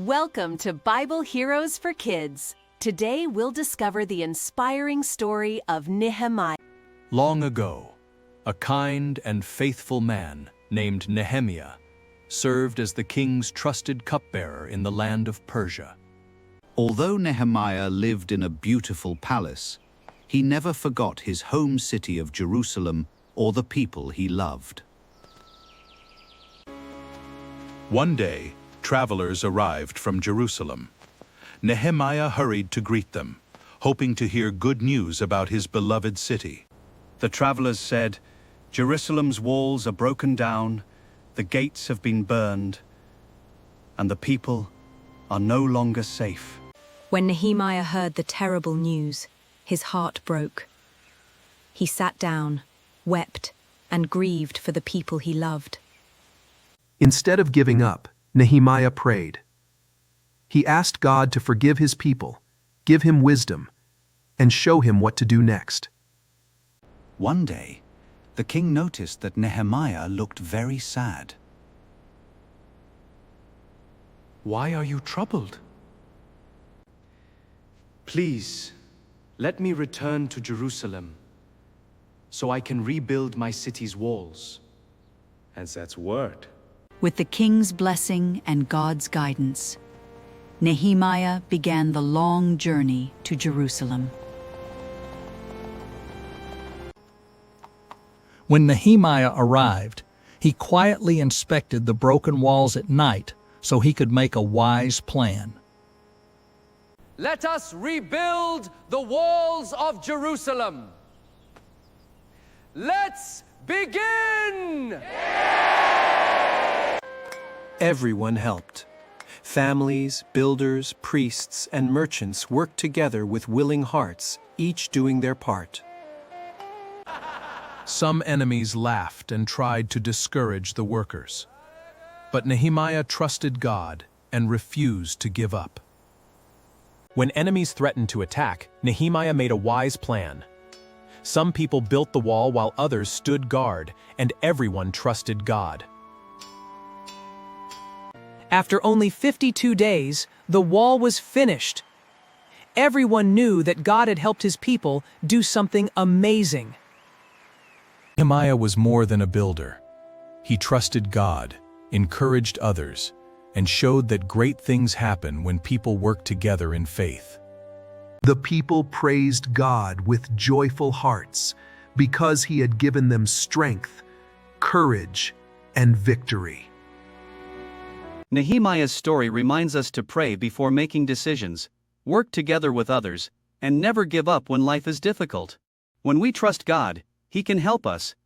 Welcome to Bible Heroes for Kids. Today we'll discover the inspiring story of Nehemiah. Long ago, a kind and faithful man named Nehemiah served as the king's trusted cupbearer in the land of Persia. Although Nehemiah lived in a beautiful palace, he never forgot his home city of Jerusalem or the people he loved. One day, travelers arrived from Jerusalem. Nehemiah hurried to greet them, hoping to hear good news about his beloved city. The travelers said, "Jerusalem's walls are broken down, the gates have been burned, and the people are no longer safe." When Nehemiah heard the terrible news, his heart broke. He sat down, wept, and grieved for the people he loved. Instead of giving up, Nehemiah prayed. He asked God to forgive his people, give him wisdom, and show him what to do next. One day, the king noticed that Nehemiah looked very sad. Why are you troubled? Please, let me return to Jerusalem so I can rebuild my city's walls. And that's word. With the king's blessing and God's guidance, Nehemiah began the long journey to Jerusalem. When Nehemiah arrived, he quietly inspected the broken walls at night so he could make a wise plan. Let us rebuild the walls of Jerusalem. Let's begin! Everyone helped. Families, builders, priests, and merchants worked together with willing hearts, each doing their part. Some enemies laughed and tried to discourage the workers. But Nehemiah trusted God and refused to give up. When enemies threatened to attack, Nehemiah made a wise plan. Some people built the wall while others stood guard, and everyone trusted God. After only 52 days, the wall was finished. Everyone knew that God had helped his people do something amazing. Nehemiah was more than a builder. He trusted God, encouraged others, and showed that great things happen when people work together in faith. The people praised God with joyful hearts because he had given them strength, courage, and victory. Nehemiah's story reminds us to pray before making decisions, work together with others, and never give up when life is difficult. When we trust God, He can help us,